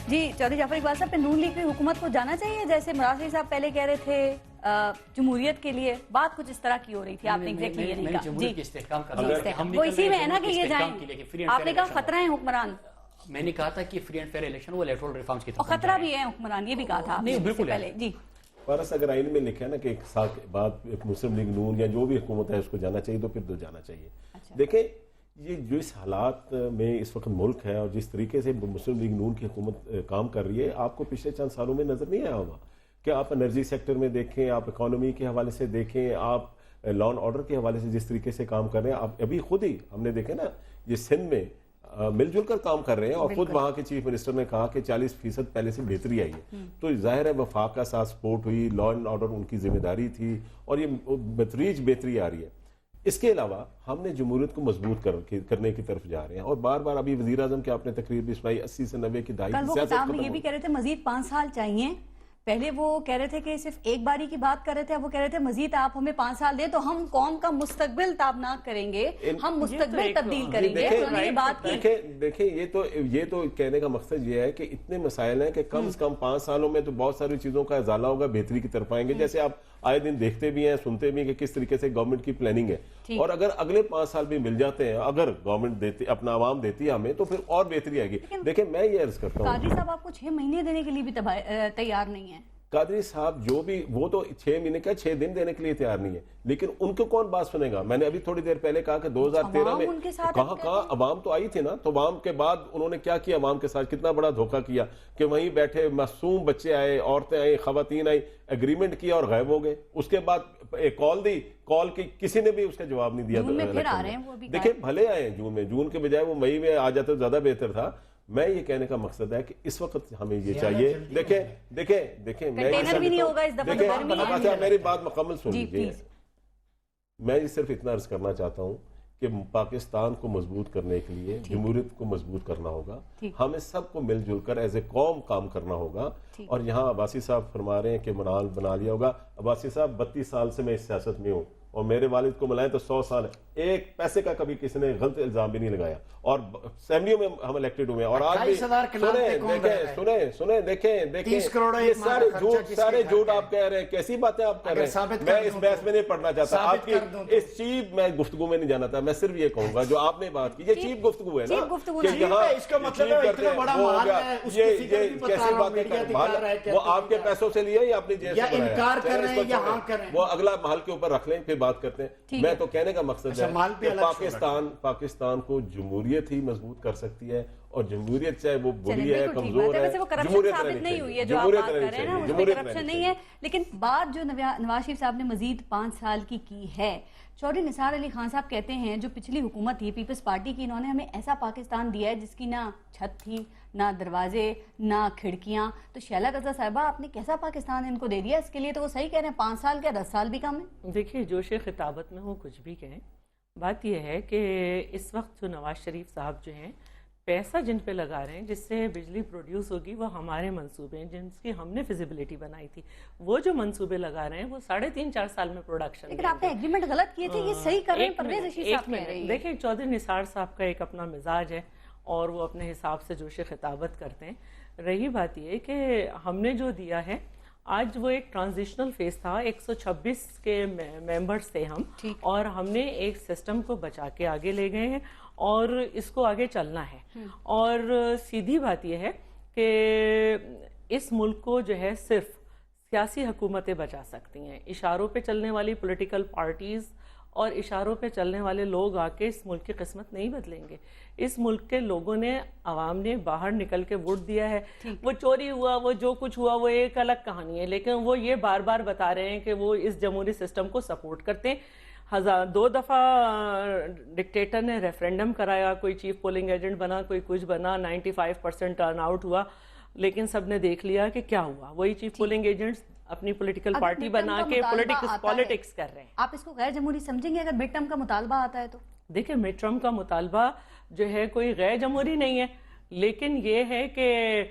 جی چودھری جعفر اقبال صاحب، نون لیگ کی حکومت کو جانا چاہیے جیسے مراد صاحب پہلے کہہ رہے تھے جمہوریت کے لیے؟ بات کچھ اس طرح کی ہو رہی تھی، آپ نے ایگزیکٹلی یہ نہیں کہا. وہ اسی میں ہے نا کہ یہ جائیں. آپ نے کہا خطرہ ہیں حکمران. میں نے کہا تھا کہ فری اینڈ فیئر الیکشن وہ الیکٹرل ریفارمز کی طرف، اور خطرہ بھی ہے حکمران، یہ بھی کہا تھا نہیں بالکل پہلے. جی پارس، اگر آئین میں لکھا ہے نا کہ ایک سال کے بعد مسلم لیگ نون یا جو بھی حکومت ہے اس کو جانا چاہیے تو پھر تو جانا چاہیے. دیکھیں یہ جو اس حالات میں اس وقت ملک ہے اور جس طریقے سے مسلم لیگ نون کی حکومت کام کر رہی ہے، آپ کو پچھلے چند سالوں میں نظر نہیں آیا ہوگا کہ آپ انرجی سیکٹر میں دیکھیں، آپ اکانومی کے حوالے سے دیکھیں، آپ لا اینڈ آرڈر کے حوالے سے جس طریقے سے کام کر رہے ہیں. آپ ابھی خود ہی ہم نے دیکھا نا یہ سندھ میں مل جل کر کام کر رہے ہیں، اور خود وہاں کے چیف منسٹر نے کہا کہ 40% پہلے سے بہتری آئی ہے. تو ظاہر ہے وفاق کا ساتھ سپورٹ ہوئی، لا اینڈ آرڈر ان کی ذمہ داری تھی، اور یہ بتدریج بہتری آ رہی ہے. اس کے علاوہ ہم نے جمہوریت کو مضبوط کرنے کی طرف جا رہے ہیں، اور بار بار ابھی وزیر اعظم کے آپ نے تقریر بھی سنائی 80 سے 90 کی دہائی کی سیاست ختم. یہ بھی کہہ رہے تھے مزید 5 سال چاہیے. پہلے وہ کہہ رہے تھے کہ صرف ایک باری کی بات کر رہے تھے، اب وہ کہہ رہے تھے مزید آپ ہمیں 5 سال دیں تو ہم قوم کا مستقبل تابناک کریں گے، ہم مستقبل تبدیل کریں گے. دیکھیں یہ تو کہنے کا مقصد یہ ہے کہ اتنے مسائل ہیں کہ کم از کم 5 سالوں میں تو بہت ساری چیزوں کا ازالہ ہوگا، بہتری کی طرف آئیں گے. جیسے آپ آئے دن دیکھتے بھی ہیں، سنتے بھی ہیں کہ کس طریقے سے گورنمنٹ کی پلاننگ ہے. اور اگر اگلے 5 سال بھی مل جاتے ہیں، اگر گورنمنٹ دیتی، اپنا عوام دیتی ہے ہمیں، تو پھر اور بہتری آئے گی. دیکھیں میں یہ عرض کرتا ہوں، قادری صاحب آپ کو 6 مہینے دینے کے لیے بھی تیار نہیں ہیں. قادری صاحب جو بھی، وہ تو 6 مہینے کا 6 دن دینے کے لیے تیار نہیں ہے، لیکن ان کو کون بات سنے گا؟ میں نے ابھی تھوڑی دیر پہلے کہا کہ 2013 میں کہاں عوام تو آئی تھی نا، تو عوام کے بعد انہوں نے کیا کیا عوام کے ساتھ؟ کتنا بڑا دھوکہ کیا کہ وہیں بیٹھے معصوم بچے آئے، عورتیں آئیں، خواتین آئیں، ایگریمنٹ کیا اور غائب ہو گئے. اس کے بعد ایک کال دی، کال کی کسی نے بھی اس کا جواب نہیں دیا. دیکھیں بھلے آئے جون کے بجائے وہ مئی میں آ جاتے تو زیادہ بہتر تھا. میں یہ کہنے کا مقصد ہے کہ اس وقت ہمیں یہ چاہیے. دیکھیں میری بات مکمل سن لیجیے. میں صرف اتنا عرض کرنا چاہتا ہوں کہ پاکستان کو مضبوط کرنے کے لیے جمہوریت کو مضبوط کرنا ہوگا. ہمیں سب کو مل جل کر ایز اے قوم کام کرنا ہوگا. اور یہاں عباسی صاحب فرما رہے ہیں کہ منال بنا لیا ہوگا. عباسی صاحب 32 سال سے میں اس سیاست میں ہوں، اور میرے والد کو ملائیں تو 100 سال ہے. ایک پیسے کا کبھی کسی نے غلط الزام بھی نہیں لگایا، اور اسمبلیوں میں ہم الیکٹڈ ہوئے ہیں. اور آج بھی سنیں دیکھیں یہ سارے جھوٹ آپ کہہ رہے ہیں. کیسی باتیں آپ کہہ رہے ہیں؟ میں اس بحث میں نہیں پڑھنا چاہتا. آپ کی اس چیف میں گفتگو میں نہیں جانا تھا. میں صرف یہ کہوں گا جو آپ نے بات کی، یہ چیف گفتگو ہے نا، کہ یہاں کیسی باتیں وہ آپ کے پیسوں سے لیے یا اپنی جیب سے بنایا، وہ اگلا محل کے اوپر رکھ لیں پھر بات کرتے ہیں. میں تو کہنے کا مقصد ہے کہ پاکستان کو جمہوریت ہی مضبوط کر سکتی ہے، اور جمہوریت چاہے وہ بری ہے بالکل ٹھیک کمزور بات ہے. ہے ویسے وہ کرپشن جمہوریت ثابت رہنی نہیں ہوئی ہے چاہیے. جو آپ جمہوریت بات کر رہنی رہے ہیں نا, چاہیے. اس میں جمہوریت کرپشن رہنی نہیں ہے. چاہیے. لیکن بات جو نواز شریف صاحب نے مزید 5 سال کی ہے, چودھری نثار علی خان صاحب کہتے ہیں جو پچھلی حکومت تھی پیپلز پارٹی کی, انہوں نے ہمیں ایسا پاکستان دیا ہے جس کی نہ چھت تھی, نہ دروازے, نہ کھڑکیاں. تو شیلا غزہ صاحبہ آپ نے کیسا پاکستان ان کو دے دیا؟ اس کے لیے تو وہ صحیح کہہ رہے ہیں 5 سال کیا 10 سال بھی کم ہے. دیکھیے جوش خطابت میں وہ کچھ بھی کہیں, بات یہ ہے کہ اس وقت جو نواز شریف صاحب جو ہیں پیسہ جن پہ لگا رہے ہیں جس سے بجلی پروڈیوس ہوگی وہ ہمارے منصوبے ہیں جن کی ہم نے فیزیبلٹی بنائی تھی. وہ جو منصوبے لگا رہے ہیں وہ 3.5-4 سال میں پروڈکشن. لیکن آپ نے ایگریمنٹ غلط کیے تھے, یہ صحیح کر رہے ہیں پرویز رشید صاحب کہہ رہے ہیں. دیکھیں چودھری نثار صاحب کا ایک اپنا مزاج ہے اور وہ اپنے حساب سے جوش خطابت کرتے ہیں. رہی بات یہ کہ ہم نے جو دیا ہے آج وہ ایک ٹرانزیشنل فیز تھا, 126 کے ممبرز تھے ہم, اور ہم نے ایک سسٹم کو بچا کے آگے لے گئے ہیں اور اس کو آگے چلنا ہے. اور سیدھی بات یہ ہے کہ اس ملک کو جو ہے صرف سیاسی حکومتیں بچا سکتی ہیں. اشاروں پہ چلنے والی پولیٹیکل پارٹیز اور اشاروں پہ چلنے والے لوگ آ کے اس ملک کی قسمت نہیں بدلیں گے. اس ملک کے لوگوں نے, عوام نے باہر نکل کے ووٹ دیا ہے. وہ چوری ہوا, وہ جو کچھ ہوا, وہ ایک الگ کہانی ہے, لیکن وہ یہ بار بار بتا رہے ہیں کہ وہ اس جمہوری سسٹم کو سپورٹ کرتے ہیں. 2 دفعہ ڈکٹیٹر نے ریفرینڈم کرایا, کوئی چیف پولنگ ایجنٹ بنا, کوئی کچھ بنا, 95% ٹرن آؤٹ ہوا, لیکن سب نے دیکھ لیا کہ کیا ہوا. وہی چیف پولنگ ایجنٹس اپنی پولیٹیکل پارٹی بنا کے پولیٹکس کر رہے ہیں. آپ اس کو غیر جمہوری سمجھیں گے اگر مڈ ٹرم کا مطالبہ آتا ہے تو؟ دیکھیں مڈ ٹرم کا مطالبہ جو ہے کوئی غیر جمہوری نہیں ہے, لیکن یہ ہے کہ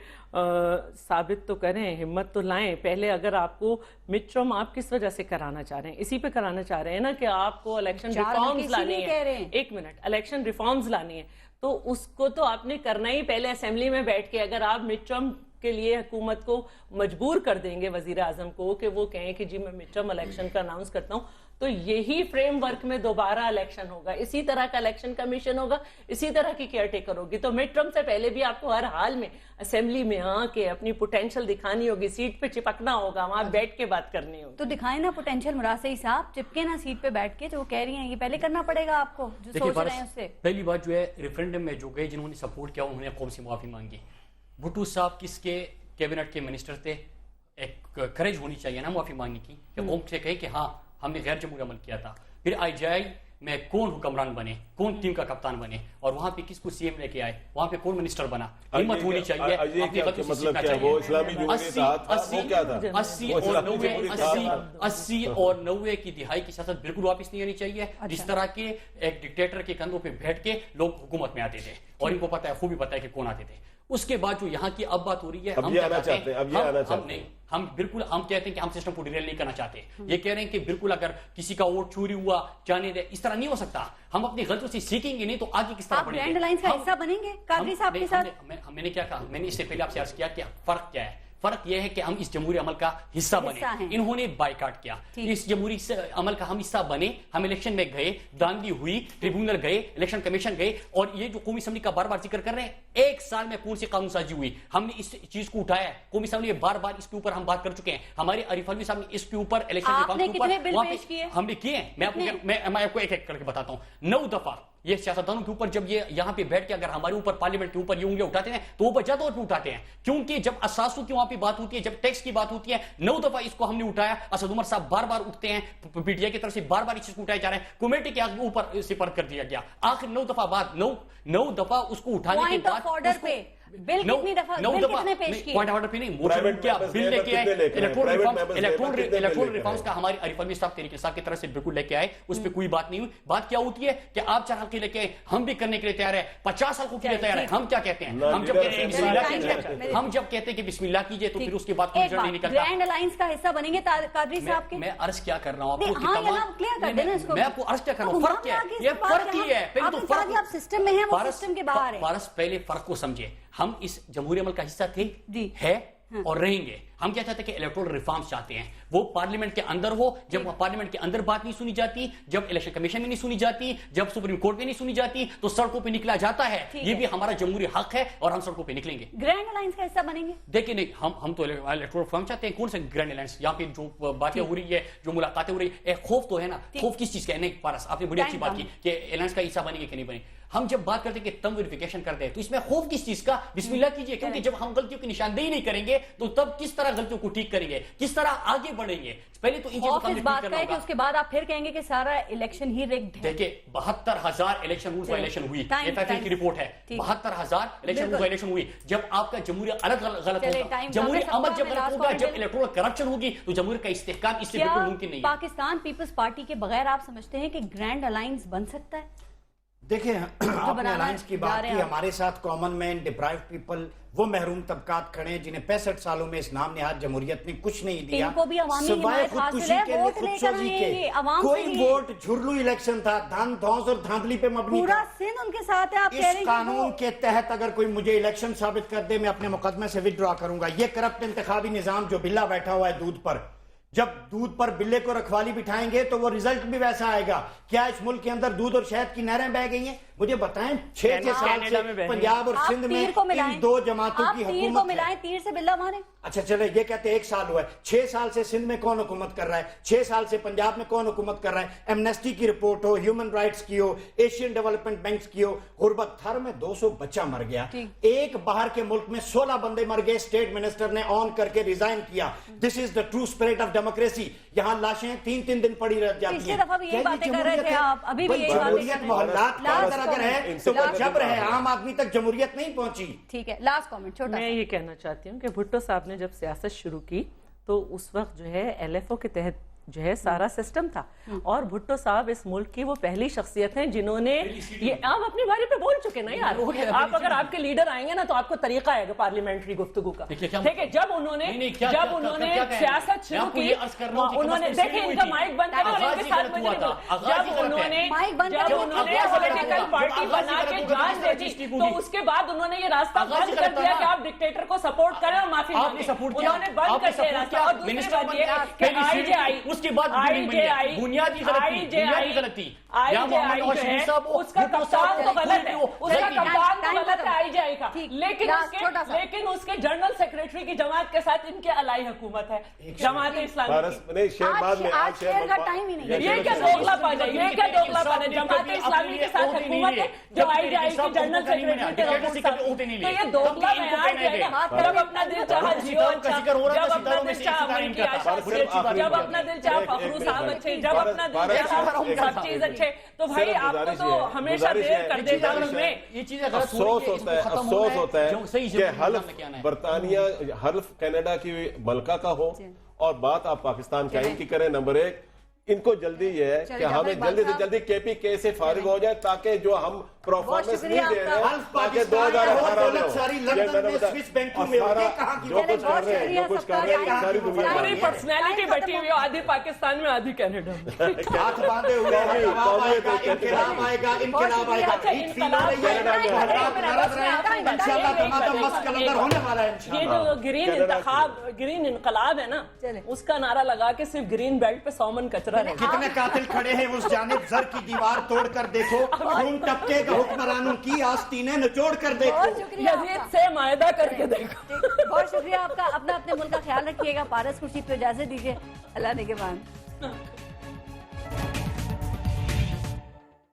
ثابت تو کریں, ہمت تو لائیں. پہلے اگر آپ کو مڈ ٹرم آپ کس وجہ سے کرانا چاہ رہے ہیں, اسی پہ کرانا چاہ رہے ہیں نا کہ آپ کو الیکشن ریفارمز لانی ہے. 1 منٹ, الیکشن ریفارمز لانی ہے تو اس کو تو آپ نے کرنا ہی پہلے اسمبلی میں بیٹھ کے. اگر آپ مڈ ٹرم کے لیے حکومت کو مجبور کر دیں گے, وزیر اعظم کو, کہ وہ کہیں کہ جی میں مڈ ٹرم الیکشن کا اناؤنس کرتا ہوں, تو یہی فریم ورک میں دوبارہ الیکشن ہوگا, اسی طرح کا الیکشن کمیشن ہوگا, اسی طرح کی کیئر ٹیکر ہوگی. تو مڈ ٹرم سے پہلے بھی آپ کو ہر حال میں اسمبلی میں آ کے اپنی پوٹینشل دکھانی ہوگی, سیٹ پہ چپکنا ہوگا, وہاں بیٹھ کے بات کرنی ہوگی. تو دکھائیں نا پوٹینشل. مراسئی صاحب چپکے نا سیٹ پہ بیٹھ کے, جو کہہ رہی ہیں یہ پہلے کرنا پڑے گا آپ کو, جو سوچ رہے ہیں اس سے. پہلی بات جو ہے ریفرینڈم میں جو گئے جنہوں نے سپورٹ کیا انہوں نے قوم سے معافی مانگی. بھٹو صاحب کس کے کیبنٹ کے منسٹر تھے, ایک کریج ہونی چاہیے نا معافی مانگنے کی, کہ قوم سے کہے کہ ہاں ہم نے غیر جمہوری عمل کیا تھا. پھر IGI میں کون حکمران بنے, کون ٹیم کا کپتان بنے, اور وہاں پہ کس کو CM لے کے آئے, وہاں پہ کون منسٹر بنا. ہمت ہونی چاہیے, اپنی غلطی سے سیکھنا چاہیے. 80 اور 90 کی دہائی کی سیاست بالکل واپس نہیں آنی چاہیے, جس طرح کے ایک ڈکٹیٹر کے کندھوں پہ بیٹھ کے لوگ حکومت میں آتے تھے, اور ان کو پتا ہے, خوبی پتا ہے کہ کون آتے تھے. اس کے بعد جو یہاں کی اب بات ہو رہی ہے, ہم بالکل ہم کہتے ہیں کہ ہم سسٹم کو ڈیریل نہیں کرنا چاہتے. یہ کہہ رہے ہیں کہ بالکل اگر کسی کا ووٹ چوری ہوا جانے دے, اس طرح نہیں ہو سکتا. ہم اپنی غلطیوں سے سیکھیں گے نہیں تو آگے کس طرح بڑھیں گے. آپ گرینڈ الائنس کا حصہ بنیں گے قادری صاحب کے ساتھ؟ میں نے کیا کہا, میں نے اس سے پہلے آپ سے عرض کیا کہ فرق کیا ہے. فرق یہ ہے کہ ہم اس جمہوری عمل کا حصہ بنے. انہوں نے بائیکاٹ کیا, اس جمہوری عمل کا ہم حصہ بنے. ہم الیکشن میں گئے, دانگی ہوئی, ٹریبیونل گئے, الیکشن کمیشن گئے, اور یہ جو قومی اسمبلی کا بار بار ذکر کر رہے ہیں, 1 سال میں کون سی قانون سازی ہوئی. ہم نے اس چیز کو اٹھایا ہے, قومی اسمبلی میں بار بار اس کے اوپر ہم بات کر چکے ہیں. ہمارے عارف علوی صاحب نے اس کے اوپر الیکشن ریفارم کے اوپر ہم نے کیے ہیں. میں آپ کو ایک ایک کر کے بتاتا ہوں. 9 دفعہ یہ سیاستدانوں کے اوپر جب یہ یہاں پہ بیٹھ کے اگر ہمارے اوپر پارلیمنٹ کے اوپر یہ انگلیاں اٹھاتے ہیں تو وہ بجا طور پہ اٹھاتے ہیں, کیونکہ جب اساسوں کی وہاں پہ بات ہوتی ہے, جب ٹیکس کی بات ہوتی ہے, 9 دفعہ اس کو ہم نے اٹھایا. اسد عمر صاحب بار بار اٹھتے ہیں, PTI کی طرف سے بار بار اس چیز کو اٹھائے جا رہے ہیں, کمیٹی کے اوپر سپرد کر دیا گیا. آخر 9 دفعہ بعد 9 دفعہ اس کو اٹھانے کے بعد بل کتنی دفعہ پیش کیے, پوائنٹ آرڈر پہ نہیں, موشن کیا بل لے کے آئے. الیکٹرول ریفارمز کا ہمارے عارف علوی صاحب طریقے صاحب کی طرف سے بالکل لے کے آئے, اس پہ کوئی بات نہیں ہوئی. بات کیا ہوتی ہے کہ آپ 4 حلقے لے کے آئے, ہم بھی کرنے کے لیے تیار ہے, 50 حلقوں کے لیے تیار ہے. ہم کیا کہتے ہیں, ہم جب کہتے ہیں بسم اللہ کیجیے, ہم جب کہتے ہیں کہ بسم اللہ کیجیے تو پھر اس کے بعد کوئی رزلٹ نہیں نکلتا. گرینڈ الائنس کا حصہ بنیں گے قادری صاحب کے. میں عرض کیا کر رہا ہوں آپ کو, میں آپ کو عرض کیا کر رہا ہوں, فرق کیا ہے, یہ فرق ہی ہے. پہلے تو فرق, آپ سسٹم میں ہیں, وہ سسٹم کے باہر ہے. پہلے فرق کو سمجھے. ہم اس جمہوری عمل کا حصہ تھے, ہے اور رہیں گے. ہم کیا چاہتے ہیں کہ الیکٹورل ریفارمز چاہتے ہیں، وہ پارلیمنٹ کے اندر ہو، جب پارلیمنٹ کے اندر بات نہیں سنی جاتی، جب الیکشن کمیشن میں نہیں سنی جاتی، جب سپریم کورٹ میں نہیں سنی جاتی تو سڑکوں پہ نکلا جاتا ہے. یہ بھی ہمارا جمہوری حق ہے اور ہم سڑکوں پہ نکلیں گے. گرینڈ الائنس کا حصہ بنیں گے؟ دیکھیں نہیں، ہم تو الیکٹورل ریفارم چاہتے ہیں. کون سے گرینڈ الائنس؟ یہاں پہ جو باتیں ہو رہی ہے، جو ملاقاتیں ہو رہی ہے، ایک خوف تو ہے نا. خوف کس چیز کا ہے؟ نہیں پارس، آپ نے بڑی اچھی بات کی کہ الائنس کا حصہ بنے گے کہ نہیں بنے. ہم جب بات کرتے ہیں کہ تم ویریفیکیشن کرتے ہیں تو اس میں خوف کس چیز کا؟ بسم اللہ کیجئے، کیونکہ جب ہم غلطیوں کی نشاندہی نہیں کریں گے تو تب کس طرح غلطیوں کو ٹھیک کریں گے، کس طرح آگے بڑھیں گے؟ پہلے تو ان چیزوں کا اس بات کا ہے کہ اس کے بعد آپ پھر کہیں گے کہ سارا الیکشن ہی ریگڈ ہے. دیکھیں 72,000 الیکشن رولز وائلیشن ہوئی، FFA کی رپورٹ ہے. 72,000 الیکشن رولز وائلیشن ہوئی. جب آپ کا جمہوری غلط ہوگا، جمہوری عمل جب غلط ہوگا، جب الیکٹورل کرپشن ہوگی تو جمہوریت کا استحکام اس سے بالکل ممکن نہیں ہے. پاکستان پیپلز پارٹی کے بغیر آپ سمجھتے ہیں کہ گرینڈ الائنس بن سکتا ہے؟ دیکھیں آپ نے الائنس کی بات کی، ہمارے ساتھ کامن مین، ڈپرائیوڈ پیپل، وہ محروم طبقات کھڑے ہیں جنہیں 65 سالوں میں اس نام نہاد جمہوریت نے کچھ نہیں دیا، ان کو بھی عوامی حمایت حاصل ہے، ووٹ لے کر آئے یہ عوام سے. کوئی ووٹ جھرلو الیکشن تھا، دھوس اور دھاندلی پہ مبنی پورا تھا. سندھ ان کے ساتھ ہے. آپ کہہ رہے ہیں اس قانون کے تحت اگر کوئی مجھے الیکشن ثابت کر دے میں اپنے مقدمے سے وڈرا کروں گا. یہ کرپٹ انتخابی نظام جو بلا بیٹھا ہوا ہے دودھ پر، جب دودھ پر بلے کو رکھوالی بٹھائیں گے تو وہ رزلٹ بھی ویسا آئے گا. کیا اس ملک کے اندر دودھ اور شہد کی نہریں بہ گئی ہیں؟ مجھے بتائیں 6 سال سے پنجاب اور سندھ میں ان دو جماعتوں کی حکومت ہے. تیر سے بلا مارے. اچھا چلے یہ کہتے ہیں 1 سال ہوا ہے. 6 سال سے سندھ میں کون حکومت کر رہا ہے؟ 6 سال سے پنجاب میں کون حکومت کر رہا ہے؟ ایمنسٹی کی رپورٹ ہو، ہیومن رائٹس کی ہو، ایشین ڈیولپمنٹ بینکس کی ہو. غربت تھر میں 200 بچہ مر گیا. ایک باہر کے ملک میں 16 بندے مر گئے، اسٹیٹ منسٹر نے آن کر کے ریزائن کیا. This is the true spirit of democracy. یہاں لاشیں 3 دن پڑی رہ جاتی ہیں. پچھلی دفعہ بھی یہی باتیں کر رہے تھے آپ، ابھی بھی یہی باتیں کر رہے ہیں. محلات کا اگر ہے تو وہ جبر ہے، عام آدمی تک جمہوریت نہیں پہنچی. ٹھیک ہے، لاسٹ کامنٹ چھوٹا. میں یہ کہنا چاہتی ہوں کہ بھٹو صاحب نے جب سیاست شروع کی تو اس وقت جو ہے LFO کے تحت جو ہے سارا سسٹم تھا، اور بھٹو صاحب اس ملک کی وہ پہلی شخصیت ہیں جنہوں نے یہ آپ اپنی باری پہ بول چکے نا یار. آپ اگر آپ کے لیڈر آئیں گے نا تو آپ کو طریقہ آئے گا پارلیمنٹری گفتگو کا. ٹھیک ہے، جب انہوں نے سیاست شروع کی، انہوں نے دیکھیں ان کا مائک بند کرا اور ان کے ساتھ مجھے جب انہوں نے پولیٹیکل پارٹی بنا کے جان دے دی تو اس کے بعد انہوں نے یہ راستہ بند کر دیا کہ آپ ڈکٹیٹر کو سپورٹ کریں اور معافی مانگیں. انہوں نے بند کر دیا راستہ. اور دوسری بات یہ کہ IJI اس کے بعد بنیادی غلطی یا محمد نواز شریف صاحب اس کا کپتان تو غلط ہے، اس کا کپتان تو غلط ہے IJI کا، لیکن اس کے جنرل سیکریٹری کی جماعت کے ساتھ ان کے الائی حکومت ہے جماعت اسلامی. یہ کیا دوغلا پانا ہے، یہ کیا دوغلا پانا ہے؟ جماعت اسلامی کے ساتھ حکومت ہے جو IJI کی جنرل سیکریٹری کے تو یہ دوغلا معیار ہے نا. جب اپنا دل چاہا جیو اچھا، جب اپنا دل چاہا امن کی آشا، جب اپنا دل چاہا فخرو صاحب اچھے، جب اپنا دل چاہا سب چیز اچھے، تو بھائی آپ کو تو ہمیشہ دیر کر دیتا ہوں میں. یہ چیزیں افسوس ہوتا ہے کہ حلف برطانیہ، حلف کینیڈا کی ملکہ کا ہو اور بات آپ پاکستان قائم کی کریں. نمبر 1 ان کو جلدی یہ ہے کہ ہمیں جلدی سے جلدی KPK سے فارغ ہو جائے تاکہ جو ہم پرفارمنس نہیں دے رہے ہیں تاکہ 2018 میں کچھ کر رہے ہیں ساری دنیا پوری پرسنالٹی بٹی ہوئی، آدھی پاکستان میں آدھی کینیڈا میں. ہاتھ باندھے ہوئے انقلاب آئے گا، انقلاب آئے گا. یہ جو گرین انقلاب ہے نا، اس کا نعرہ لگا کے صرف گرین بیلٹ پہ 100 من کچرا رہے. کتنے قاتل کھڑے ہیں اس جانب، زر کی دیوار توڑ کر دیکھو، خون ٹپکے گا، حکمرانوں کی آستینیں نچوڑ کر دیکھو، یزید سے معاہدہ کر کے دیکھو. بہت شکریہ آپ کا. اپنا اپنے ملک کا خیال رکھیے گا. پارس خورشید کو اجازت دیجیے. اللہ نگہبان.